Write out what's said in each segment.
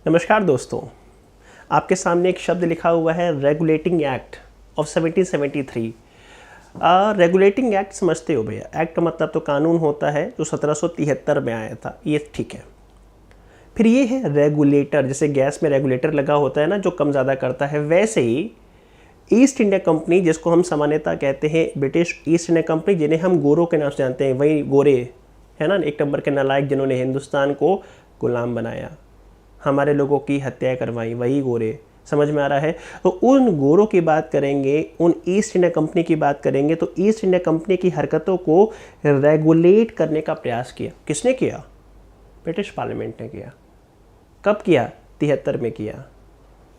नमस्कार दोस्तों, आपके सामने एक शब्द लिखा हुआ है regulating act of 1773। Regulating act समझते हो भैया? एक्ट मतलब तो कानून होता है जो 1773 में आया था, ये ठीक है। फिर ये है रेगुलेटर, जैसे गैस में रेगुलेटर लगा होता है ना जो कम ज़्यादा करता है, वैसे ही ईस्ट इंडिया कंपनी, जिसको हम सामान्यतः कहते हैं ब्रिटिश ईस्ट इंडिया कंपनी, जिन्हें हम गोरों के नाम से जानते हैं, वही गोरे है ना, एक नंबर के नालायक जिन्होंने हिंदुस्तान को गुलाम बनाया, हमारे लोगों की हत्या करवाई, वही गोरे। समझ में आ रहा है? तो उन गोरों की बात करेंगे, उन ईस्ट इंडिया कंपनी की बात करेंगे। तो ईस्ट इंडिया कंपनी की हरकतों को रेगुलेट करने का प्रयास किया। किसने किया? ब्रिटिश पार्लियामेंट ने किया। कब किया? 73 में किया।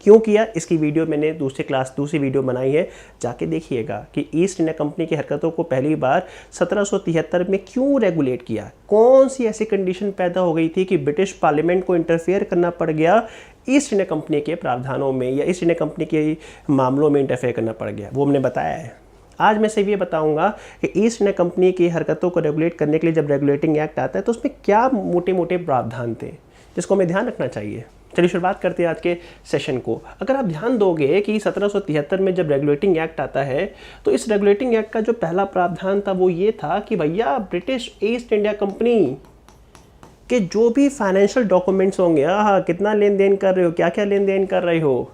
क्यों किया? इसकी वीडियो मैंने दूसरी वीडियो बनाई है, जाके देखिएगा कि ईस्ट इंडिया कंपनी की हरकतों को पहली बार 1773 में क्यों रेगुलेट किया। कौन सी ऐसी कंडीशन पैदा हो गई थी कि ब्रिटिश पार्लियामेंट को इंटरफेयर करना पड़ गया ईस्ट इंडिया कंपनी के प्रावधानों में, या ईस्ट इंडिया कंपनी के मामलों में इंटरफेयर करना पड़ गया, वो हमने बताया है। आज मैं सिर्फ ये बताऊंगा कि ईस्ट इंडिया कंपनी की हरकतों को रेगुलेट करने के लिए जब रेगुलेटिंग एक्ट आता है तो उसमें क्या मोटे मोटे प्रावधान थे जिसको हमें ध्यान रखना चाहिए। चलिए शुरुआत करते हैं आज के सेशन को। अगर आप ध्यान दोगे कि 1773 में जब रेगुलेटिंग एक्ट आता है तो इस रेगुलेटिंग एक्ट का जो पहला प्रावधान था वो ये था कि भैया ब्रिटिश ईस्ट इंडिया कंपनी के जो भी फाइनेंशियल डॉक्यूमेंट्स होंगे, हाँ कितना लेन देन कर रहे हो, क्या क्या लेन देन कर रहे हो,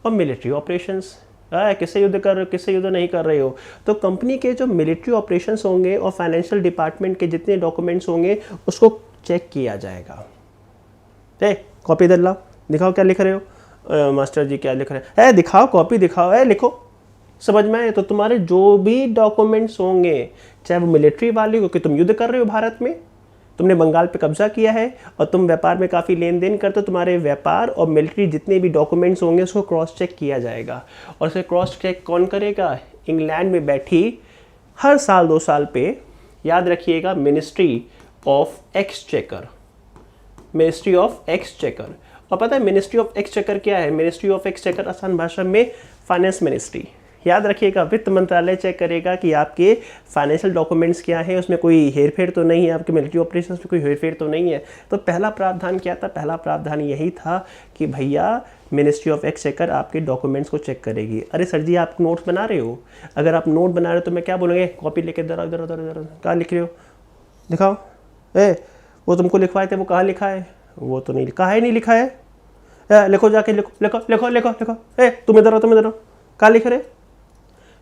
और मिलिट्री ऑपरेशंस, किससे युद्ध कर रहे हो, किससे युद्ध नहीं कर रहे हो, तो कंपनी के जो मिलिट्री ऑपरेशंस होंगे और फाइनेंशियल डिपार्टमेंट के जितने डॉक्यूमेंट्स होंगे उसको चेक किया जाएगा। कॉपी इधर लाओ, दिखाओ क्या लिख रहे हो। मास्टर जी क्या लिख रहे हैं? दिखाओ, कॉपी दिखाओ, लिखो। समझ में आए? तो तुम्हारे जो भी डॉक्यूमेंट्स होंगे, चाहे वो मिलिट्री वाले, क्योंकि तुम युद्ध कर रहे हो भारत में, तुमने बंगाल पे कब्जा किया है और तुम व्यापार में काफ़ी लेन देन करते हो, तुम्हारे व्यापार और मिलिट्री जितने भी डॉक्यूमेंट्स होंगे उसको क्रॉस चेक किया जाएगा। और उसे क्रॉस चेक कौन करेगा? इंग्लैंड में बैठी हर साल 2 साल पे, याद रखिएगा, ministry of exchequer. Ministry of exchequer. और पता है मिनिस्ट्री ऑफ एक्सचेकर क्या है? मिनिस्ट्री ऑफ एक्सचेकर आसान भाषा में फाइनेंस मिनिस्ट्री। याद रखिएगा, वित्त मंत्रालय चेक करेगा कि आपके फाइनेंशियल डॉक्यूमेंट्स क्या है, उसमें कोई हेरफेर तो नहीं है, आपके मिलिट्री ऑपरेशंस में कोई हेरफेर तो नहीं है। तो पहला प्रावधान क्या था? पहला प्रावधान यही था कि भैया मिनिस्ट्री ऑफ एक्सचेकर आपके डॉक्यूमेंट्स को चेक करेगी। अरे सर जी आप नोट्स बना रहे हो, अगर आप नोट बना रहे हो तो मैं क्या बोलूँगे? कॉपी लेके इधर इधर इधर इधर कहाँ लिख रहे हो, दिखाओ। वो तुमको लिखवाए थे, वो कहाँ लिखा है? वो तो नहीं लिखा है, नहीं लिखा है। लिखो जाके, लिखो लिखो लिखो लिखो लिखो। तुम इधर हो, कहाँ लिख रहे?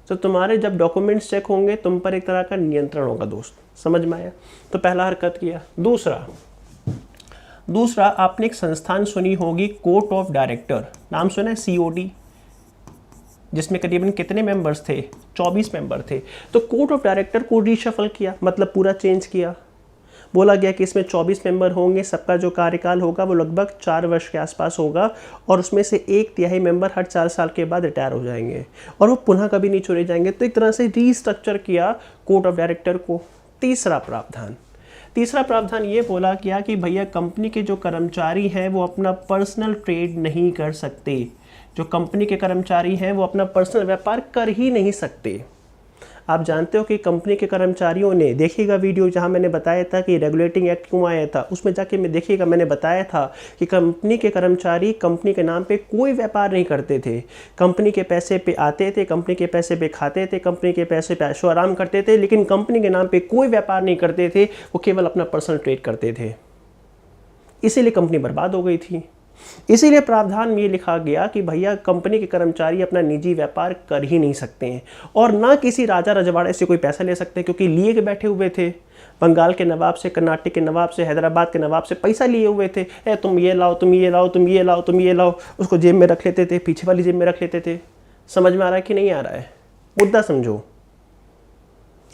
तो तुम्हारे जब डॉक्यूमेंट्स चेक होंगे तुम पर एक तरह का नियंत्रण होगा दोस्त। समझ में आया? तो पहला हरकत किया। दूसरा आपने एक संस्थान सुनी होगी, कोर्ट ऑफ डायरेक्टर, नाम सुना है? COD, जिसमें करीबन कितने मेंबर्स थे? 24 मेंबर थे। तो कोर्ट ऑफ डायरेक्टर को रीशफल किया, मतलब पूरा चेंज किया। बोला गया कि इसमें 24 मेंबर होंगे, सबका जो कार्यकाल होगा वो लगभग 4 वर्ष के आसपास होगा, और उसमें से 1/3 मेंबर हर 4 साल के बाद रिटायर हो जाएंगे और वो पुनः कभी नहीं चुने जाएंगे। तो एक तरह से रीस्ट्रक्चर किया कोर्ट ऑफ डायरेक्टर को। तीसरा प्रावधान ये बोला गया कि भैया कंपनी के जो कर्मचारी हैं वो अपना पर्सनल ट्रेड नहीं कर सकते। जो कंपनी के कर्मचारी हैं वो अपना पर्सनल व्यापार कर ही नहीं सकते। आप जानते हो कि कंपनी के कर्मचारियों ने, देखिएगा वीडियो जहां मैंने बताया था कि रेगुलेटिंग एक्ट क्यों आया था, उसमें जाके मैं देखिएगा, मैंने बताया था कि कंपनी के कर्मचारी कंपनी के नाम पे कोई व्यापार नहीं करते थे। कंपनी के पैसे पे आते थे, कंपनी के पैसे पे खाते थे, कंपनी के पैसे पे ऐशो आराम करते थे, लेकिन कंपनी के नाम पे कोई व्यापार नहीं करते थे, वो केवल अपना पर्सनल ट्रेड करते थे। इसीलिए कंपनी बर्बाद हो गई थी। इसीलिए प्रावधान में ये लिखा गया कि भैया कंपनी के कर्मचारी अपना निजी व्यापार कर ही नहीं सकते हैं, और ना किसी राजा रजवाड़े से कोई पैसा ले सकते हैं, क्योंकि लिए के बैठे हुए थे। बंगाल के नवाब से, कर्नाटक के नवाब से, हैदराबाद के नवाब से पैसा लिए हुए थे। तुम ये लाओ, तुम ये लाओ, तुम ये लाओ, तुम ये लाओ, उसको जेब में रख लेते थे, पीछे वाली जेब में रख लेते थे। समझ में आ रहा है कि नहीं आ रहा है? मुद्दा समझो।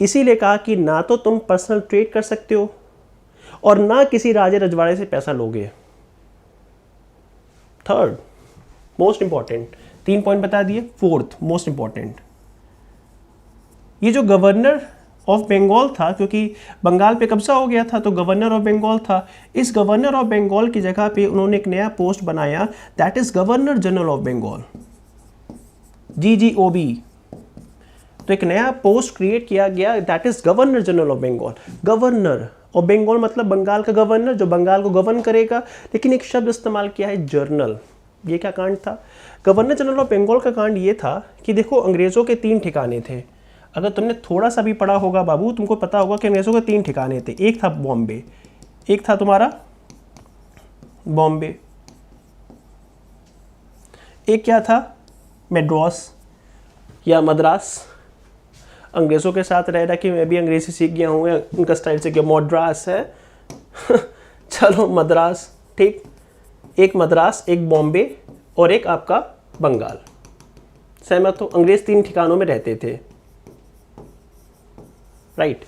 इसीलिए कहा कि ना तो तुम पर्सनल ट्रेड कर सकते हो और ना किसी राजे रजवाड़े से पैसा लोगे। थर्ड मोस्ट इंपॉर्टेंट, 3 पॉइंट बता दिए। फोर्थ मोस्ट इंपॉर्टेंट, ये जो गवर्नर ऑफ बंगाल था, क्योंकि बंगाल पे कब्जा हो गया था तो गवर्नर ऑफ बंगाल था, इस गवर्नर ऑफ बंगाल की जगह पे उन्होंने एक नया पोस्ट बनाया, that is governor general of Bengal, GGOB। तो एक नया पोस्ट क्रिएट किया गया, that is governor general of Bengal. Governor और बंगाल मतलब बंगाल का गवर्नर, जो बंगाल को गवर्न करेगा। लेकिन एक शब्द इस्तेमाल किया है जर्नल। ये क्या कांड था? गवर्नर जनरल ऑफ बंगाल का कांड ये था कि देखो अंग्रेज़ों के 3 ठिकाने थे। अगर तुमने थोड़ा सा भी पढ़ा होगा बाबू, तुमको पता होगा कि अंग्रेज़ों के 3 ठिकाने थे। एक था बॉम्बे, एक था तुम्हारा बॉम्बे, एक क्या था मद्रास या मद्रास। अंग्रेज़ों के साथ रह रहा कि मैं भी अंग्रेज़ी सीख गया हूँ, उनका स्टाइल से क्या मद्रास है चलो मद्रास, ठीक। एक मद्रास, एक बॉम्बे और एक आपका बंगाल। सहमत हो? अंग्रेज़ 3 ठिकानों में रहते थे, राइट।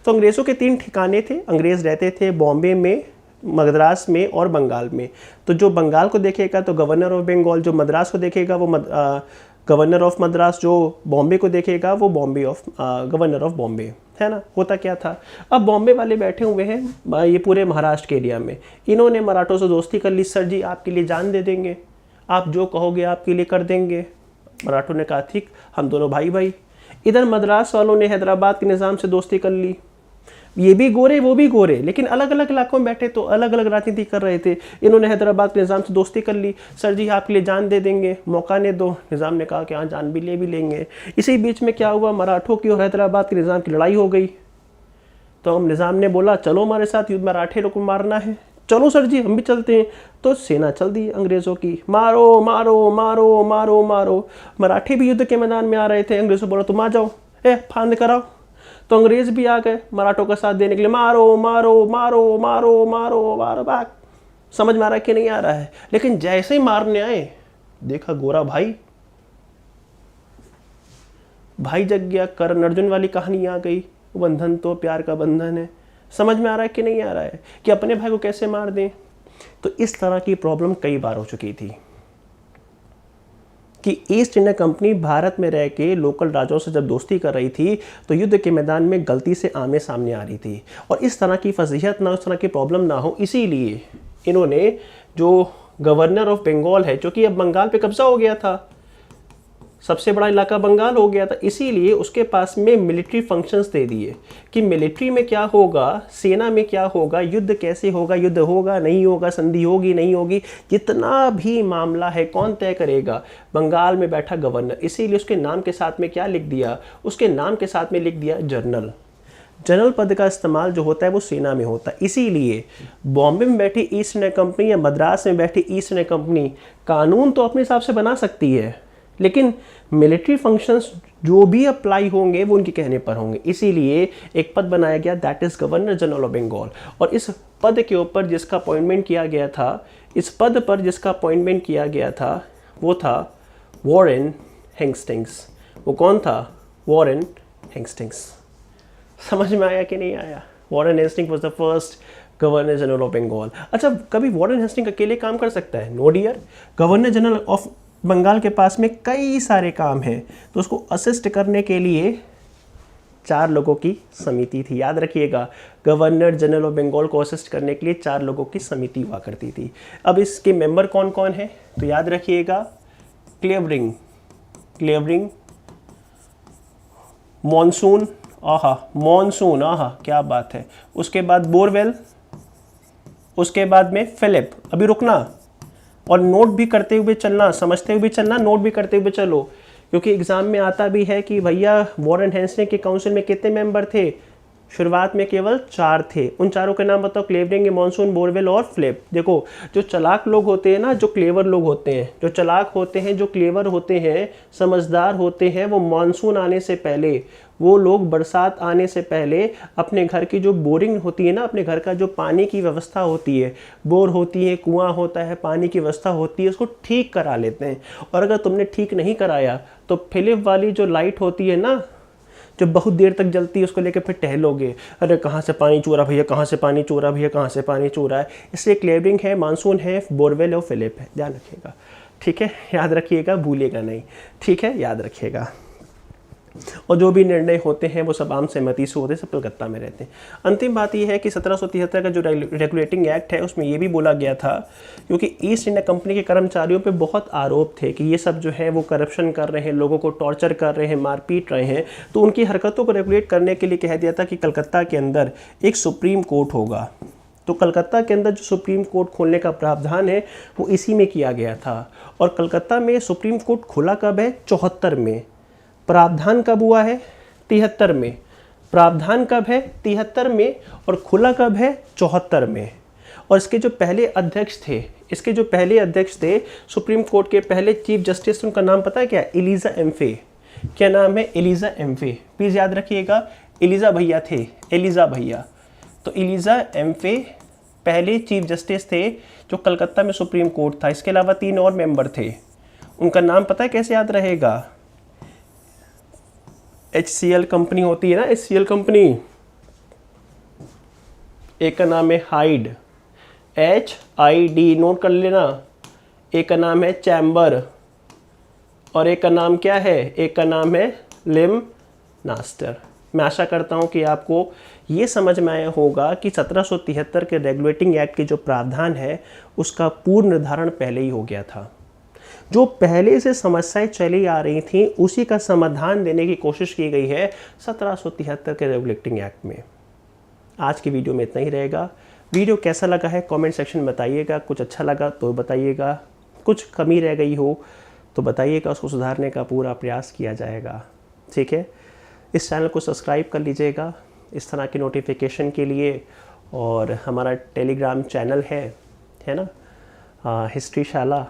तो अंग्रेज़ों के 3 ठिकाने थे। अंग्रेज़ रहते थे बॉम्बे में, मद्रास में और बंगाल में। तो जो बंगाल को देखेगा तो गवर्नर ऑफ बंगाल, जो मद्रास को देखेगा वो गवर्नर ऑफ मद्रास, जो बॉम्बे को देखेगा वो गवर्नर ऑफ बॉम्बे, है ना। होता क्या था, अब बॉम्बे वाले बैठे हुए हैं ये पूरे महाराष्ट्र के एरिया में। इन्होंने मराठों से दोस्ती कर ली। सर जी आपके लिए जान दे देंगे, आप जो कहोगे आपके लिए कर देंगे। मराठों ने कहा ठीक, हम दोनों भाई भाई। इधर मद्रास वालों ने हैदराबाद के निज़ाम से दोस्ती कर ली। ये भी गोरे वो भी गोरे, लेकिन अलग अलग इलाकों में बैठे तो अलग अलग राजनीति कर रहे थे। इन्होंने हैदराबाद के निज़ाम से दोस्ती कर ली। सर जी आपके लिए जान दे देंगे, मौका ने दो। निज़ाम ने कहा कि हाँ जान भी लेंगे। इसी बीच में क्या हुआ, मराठों की और हैदराबाद के निज़ाम की लड़ाई हो गई। तो हम निज़ाम ने बोला चलो हमारे साथ युद्ध, मराठे लोग को मारना है। चलो सर जी हम भी चलते हैं। तो सेना चल दी अंग्रेज़ों की, मारो मारो मारो मारो मारो। मराठे भी युद्ध के मैदान में आ रहे थे। अंग्रेज़ों बोला तुम आ जाओ, फांद कराओ। तो अंग्रेज़ भी आ गए मराठों का साथ देने के लिए, मारो मारो मारो मारो मारो मारो भाग। समझ में आ रहा है कि नहीं आ रहा है? लेकिन जैसे ही मारने आए देखा गोरा भाई जग गया। कर्ण अर्जुन वाली कहानी आ गई, बंधन तो प्यार का बंधन है। समझ में आ रहा है कि नहीं आ रहा है कि अपने भाई को कैसे मार दें? तो इस तरह की प्रॉब्लम कई बार हो चुकी थी कि ईस्ट इंडिया कंपनी भारत में रह के लोकल राजाओं से जब दोस्ती कर रही थी तो युद्ध के मैदान में गलती से आमने सामने आ रही थी। और इस तरह की फजीहत ना, उस तरह की प्रॉब्लम ना हो, इसीलिए इन्होंने जो गवर्नर ऑफ बंगाल है, जो कि अब बंगाल पे कब्जा हो गया था, सबसे बड़ा इलाका बंगाल हो गया था, इसीलिए उसके पास में मिलिट्री फंक्शंस दे दिए कि मिलिट्री में क्या होगा, सेना में क्या होगा, युद्ध कैसे होगा, युद्ध होगा नहीं होगा, संधि होगी नहीं होगी, जितना भी मामला है कौन तय करेगा? बंगाल में बैठा गवर्नर। इसीलिए उसके नाम के साथ में क्या लिख दिया? उसके नाम के साथ में लिख दिया जनरल। जनरल पद का इस्तेमाल जो होता है वो सेना में होता है। इसीलिए बॉम्बे में बैठी ईस्ट इंडिया कंपनी या मद्रास में बैठी ईस्ट इंडिया कंपनी कानून तो अपने हिसाब से बना सकती है, लेकिन मिलिट्री फंक्शंस जो भी अप्लाई होंगे वो उनके कहने पर होंगे। इसीलिए एक पद बनाया गया, that is governor general of Bengal. और इस पद के ऊपर जिसका अपॉइंटमेंट किया गया था, इस पद पर जिसका अपॉइंटमेंट किया गया था वो था वॉरेन हेस्टिंग्स। वो कौन था? Warren Hastings. समझ में आया कि नहीं आया? Warren Hastings was the first governor general of Bengal. अच्छा, कभी वॉरेन हेस्टिंग्स अकेले काम कर सकता है? No dear. Governor general of Bengal के पास में कई सारे काम हैं, तो उसको असिस्ट करने के लिए 4 लोगों की समिति थी। याद रखिएगा, गवर्नर जनरल ऑफ बंगाल को असिस्ट करने के लिए 4 लोगों की समिति हुआ करती थी। अब इसके मेंबर कौन कौन है तो याद रखिएगा, क्लेवरिंग, मॉनसून, मॉनसून, क्या बात है। उसके बाद बोरवेल, उसके बाद में फिलिप। अभी रुकना और नोट भी करते हुए चलना, समझते हुए चलना, नोट भी करते हुए चलो, क्योंकि एग्जाम में आता भी है कि भैया वॉरेन हेस्टिंग्स के काउंसिल में कितने मेंबर थे? शुरुआत में केवल 4 थे। उन चारों के नाम बताओ, क्लेवरिंग, मॉनसून, बोरवेल और फिलिप। देखो, जो चालाक लोग होते हैं ना, जो क्लेवर लोग होते हैं, जो चालाक होते हैं, जो क्लेवर होते हैं, समझदार होते हैं, वो मॉनसून आने से पहले, वो लोग बरसात आने से पहले अपने घर की जो बोरिंग होती है ना, अपने घर का जो पानी की व्यवस्था होती है, बोर होती है, कुआं होता है, पानी की व्यवस्था होती है, उसको ठीक करा लेते हैं। और अगर तुमने ठीक नहीं कराया तो फिलिप वाली जो लाइट होती है ना, जो बहुत देर तक जलती है, उसको लेकर फिर टहलोगे, अरे कहाँ से पानी चो रहा भैया, कहाँ से पानी चो रहा भैया, कहाँ से पानी चो रहा है। इसलिए क्लेवरिंग है, मानसून है, बोरवेल और फिलिप है। ध्यान रखिएगा, ठीक है, याद रखिएगा, भूलिएगा नहीं, ठीक है, याद रखिएगा। और जो भी निर्णय होते हैं वो सब आम सहमति से होते हैं, सब कलकत्ता में रहते हैं। अंतिम बात ये है कि 1773 का जो रेगुलेटिंग एक्ट है उसमें ये भी बोला गया था, क्योंकि ईस्ट इंडिया कंपनी के कर्मचारियों पे बहुत आरोप थे कि ये सब जो है वो करप्शन कर रहे हैं, लोगों को टॉर्चर कर रहे हैं, मारपीट रहे हैं, तो उनकी हरकतों को रेगुलेट करने के लिए कह दिया था कि कलकत्ता के अंदर एक सुप्रीम कोर्ट होगा। तो कलकत्ता के अंदर जो सुप्रीम कोर्ट खोलने का प्रावधान है वो इसी में किया गया था। और कलकत्ता में सुप्रीम कोर्ट खुला कब है? 74 में। प्रावधान कब हुआ है? 73 में। प्रावधान कब है? 73 में। और खुला कब है? 74 में। और इसके जो पहले अध्यक्ष थे सुप्रीम कोर्ट के पहले चीफ जस्टिस, उनका नाम पता है क्या? एलिजा एम्फे। क्या नाम है? एलिजा एम्फे। प्लीज़ याद रखिएगा, एलिजा भैया थे, एलिजा भैया। तो एलिजा एम्फे पहले चीफ जस्टिस थे जो कलकत्ता में सुप्रीम कोर्ट था। इसके अलावा 3 और मेंबर थे, उनका नाम पता है कैसे याद रहेगा? HCL कंपनी होती है ना, HCL कंपनी, एक का नाम है हाइड, HID, नोट कर लेना। एक का नाम है चैम्बर और एक का नाम क्या है? एक का नाम है लिम नास्टर। मैं आशा करता हूं कि आपको ये समझ में आया होगा कि 1773 के रेगुलेटिंग एक्ट के जो प्रावधान है उसका पूर्व निर्धारण पहले ही हो गया था। जो पहले से समस्याएं चली आ रही थी उसी का समाधान देने की कोशिश की गई है 1773 के रेगुलेटिंग एक्ट में। आज की वीडियो में इतना ही रहेगा। वीडियो कैसा लगा है कमेंट सेक्शन में बताइएगा। कुछ अच्छा लगा तो बताइएगा, कुछ कमी रह गई हो तो बताइएगा, उसको सुधारने का पूरा प्रयास किया जाएगा। ठीक है, इस चैनल को सब्सक्राइब कर लीजिएगा इस तरह की नोटिफिकेशन के लिए। और हमारा टेलीग्राम चैनल है ना, हिस्ट्री शाला,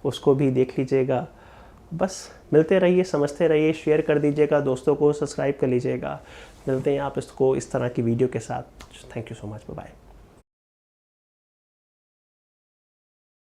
उसको भी देख लीजिएगा। बस मिलते रहिए, समझते रहिए, शेयर कर दीजिएगा, दोस्तों को सब्सक्राइब कर लीजिएगा। मिलते हैं आप इसको इस तरह की वीडियो के साथ। Thank you so much, bye bye.